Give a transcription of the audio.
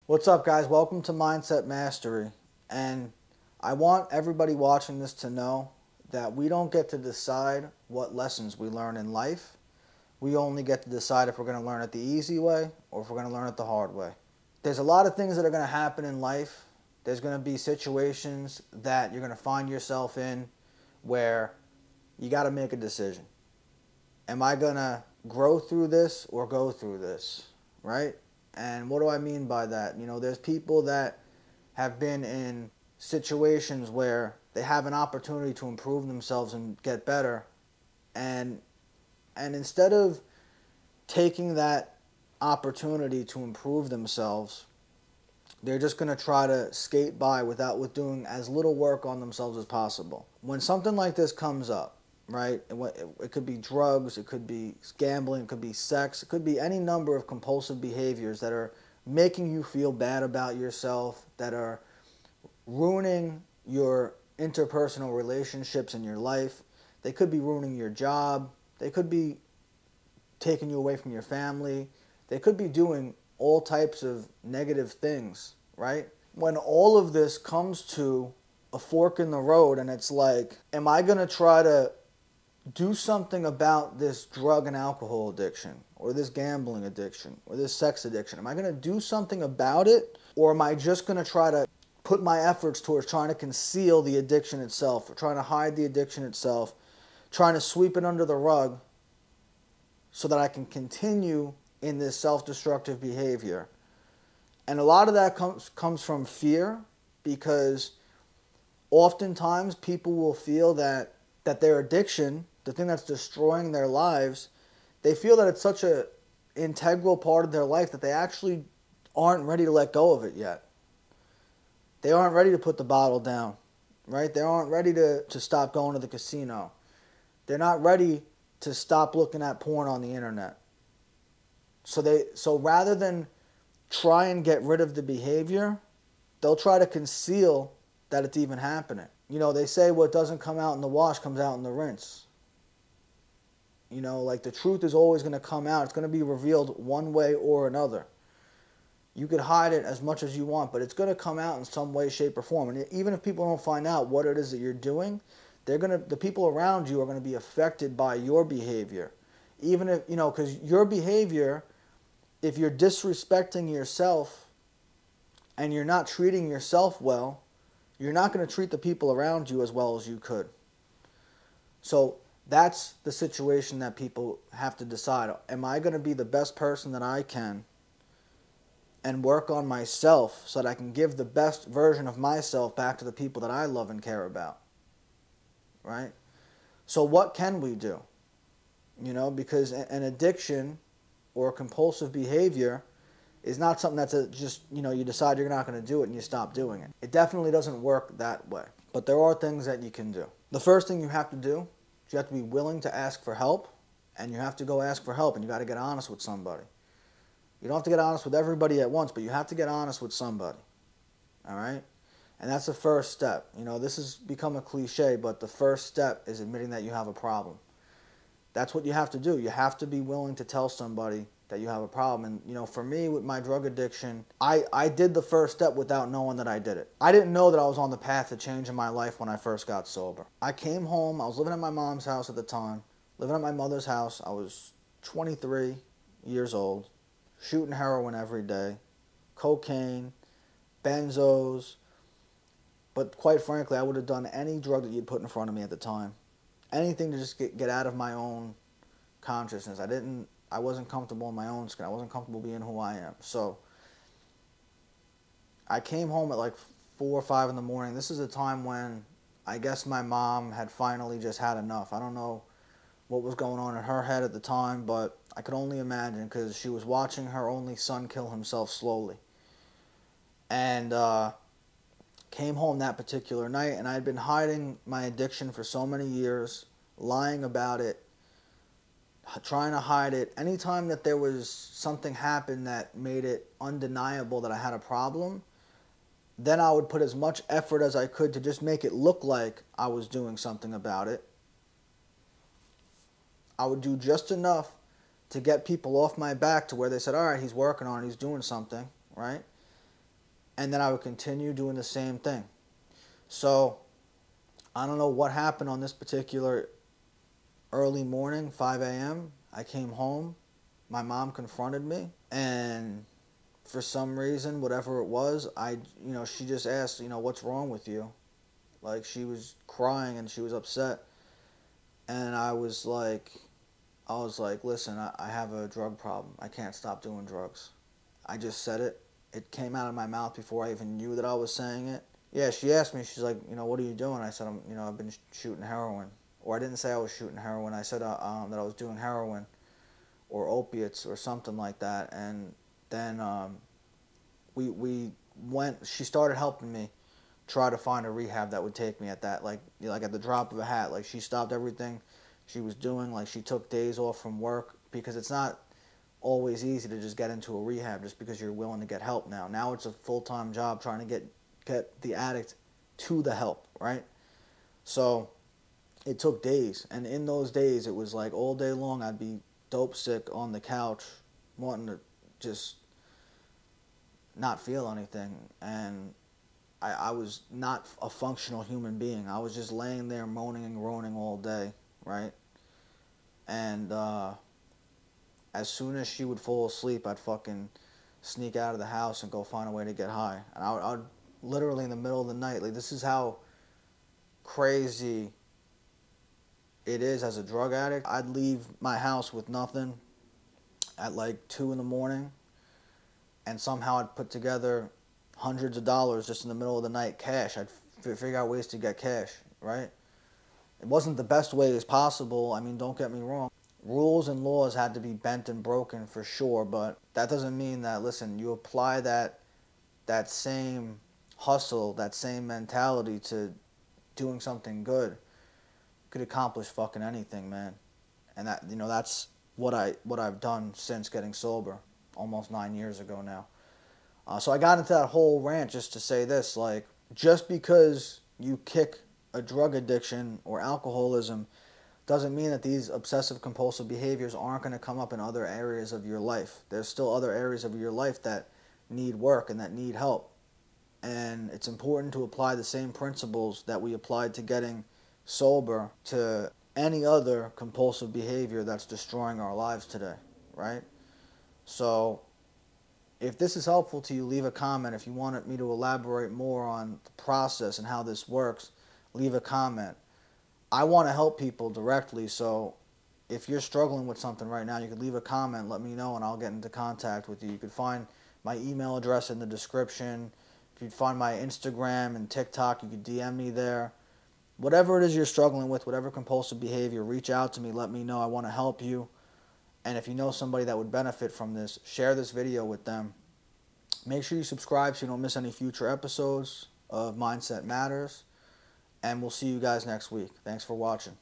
What's up, guys? Welcome to Mindset Mastery. And I want everybody watching this to know that we don't get to decide what lessons we learn in life. We only get to decide if we're going to learn it the easy way or if we're going to learn it the hard way. There's a lot of things that are going to happen in life. There's going to be situations that you're going to find yourself in where you got to make a decision. Am I going to grow through this or go through this, right? And what do I mean by that? You know, there's people that have been in situations where they have an opportunity to improve themselves and get better. And instead of taking that opportunity to improve themselves, they're just going to try to skate by with doing as little work on themselves as possible. When something like this comes up, right? It could be drugs, it could be gambling, it could be sex, it could be any number of compulsive behaviors that are making you feel bad about yourself, that are ruining your interpersonal relationships in your life. They could be ruining your job. They could be taking you away from your family. They could be doing all types of negative things, right? When all of this comes to a fork in the road and it's like, am I going to try to do something about this drug and alcohol addiction or this gambling addiction or this sex addiction? Am I going to do something about it, or am I just going to try to put my efforts towards trying to conceal the addiction itself or trying to hide the addiction itself, trying to sweep it under the rug so that I can continue in this self-destructive behavior? And a lot of that comes from fear, because oftentimes people will feel that their addiction, the thing that's destroying their lives, they feel that it's such an integral part of their life that they actually aren't ready to let go of it yet. They aren't ready to put the bottle down, right? They aren't ready to stop going to the casino. They're not ready to stop looking at porn on the internet. So rather than try and get rid of the behavior, they'll try to conceal that it's even happening. You know, they say what doesn't come out in the wash comes out in the rinse. You know, like the truth is always going to come out. It's going to be revealed one way or another. You could hide it as much as you want, but it's going to come out in some way, shape, or form. And even if people don't find out what it is that you're doing, the people around you are going to be affected by your behavior. Even if, you know, because your behavior, if you're disrespecting yourself and you're not treating yourself well, you're not going to treat the people around you as well as you could. So that's the situation that people have to decide. Am I going to be the best person that I can and work on myself so that I can give the best version of myself back to the people that I love and care about? Right? So what can we do? You know, because an addiction or compulsive behavior is not something that's just, you know, you decide you're not going to do it and you stop doing it. It definitely doesn't work that way. But there are things that you can do. The first thing you have to do is you have to be willing to ask for help, and you have to go ask for help, and you got to get honest with somebody. You don't have to get honest with everybody at once, but you have to get honest with somebody. All right? And that's the first step. You know, this has become a cliche, but the first step is admitting that you have a problem. That's what you have to do. You have to be willing to tell somebody that you have a problem. And, you know, for me, with my drug addiction, I did the first step without knowing that I did it. I didn't know that I was on the path to changing my life when I first got sober. I came home. I was living at my mom's house at the time, living at my mother's house. I was 23 years old, shooting heroin every day, cocaine, benzos. But quite frankly, I would have done any drug that you'd put in front of me at the time. Anything to just get out of my own consciousness. I wasn't comfortable in my own skin. I wasn't comfortable being who I am. So I came home at like 4 or 5 in the morning. This is a time when I guess my mom had finally just had enough. I don't know what was going on in her head at the time, but I could only imagine, because she was watching her only son kill himself slowly. And came home that particular night, and I had been hiding my addiction for so many years, lying about it, trying to hide it. Anytime that there was something happen that made it undeniable that I had a problem, then I would put as much effort as I could to just make it look like I was doing something about it. I would do just enough to get people off my back to where they said, all right, he's working on it, he's doing something, right? and then I would continue doing the same thing. So I don't know what happened on this particular early morning, 5 a.m. I came home. My mom confronted me, and for some reason, whatever it was, she just asked, what's wrong with you? Like, she was crying and she was upset. And I was like, listen, I have a drug problem. I can't stop doing drugs. I just said it. It came out of my mouth before I even knew that I was saying it. Yeah, she asked me, she's like, what are you doing? I said, I've been shooting heroin. Or I didn't say I was shooting heroin. I said that I was doing heroin or opiates or something like that. And then we went, she started helping me try to find a rehab that would take me at that, like at the drop of a hat. Like, she stopped everything she was doing. Like, she took days off from work, because it's not always easy to just get into a rehab just because you're willing to get help now. Now it's a full-time job trying to get the addict to the help, right? So it took days, and in those days it was like all day long I'd be dope sick on the couch, wanting to just not feel anything, and I was not a functional human being. I was just laying there moaning and groaning all day, right? And as soon as she would fall asleep, I'd fucking sneak out of the house and go find a way to get high. And I would literally in the middle of the night, like, this is how crazy it is as a drug addict. I'd leave my house with nothing at like 2 in the morning, and somehow I'd put together hundreds of dollars just in the middle of the night, cash. I'd figure out ways to get cash, right? It wasn't the best ways possible. I mean, don't get me wrong. Rules and laws had to be bent and broken for sure, but that doesn't mean that, listen, you apply that same hustle, that same mentality to doing something good, you could accomplish fucking anything, man. And that's what I've done since getting sober, almost 9 years ago now. So I got into that whole rant just to say this, like, just because you kick a drug addiction or alcoholism doesn't mean that these obsessive compulsive behaviors aren't going to come up in other areas of your life. There's still other areas of your life that need work and that need help. And it's important to apply the same principles that we applied to getting sober to any other compulsive behavior that's destroying our lives today, right? So if this is helpful to you, leave a comment. If you want me to elaborate more on the process and how this works, leave a comment. I want to help people directly, so if you're struggling with something right now, you can leave a comment, let me know, and I'll get into contact with you. You can find my email address in the description. If you'd find my Instagram and TikTok, you could DM me there. Whatever it is you're struggling with, whatever compulsive behavior, reach out to me, let me know. I want to help you. And if you know somebody that would benefit from this, share this video with them. Make sure you subscribe so you don't miss any future episodes of Mindset Matters. And we'll see you guys next week. Thanks for watching.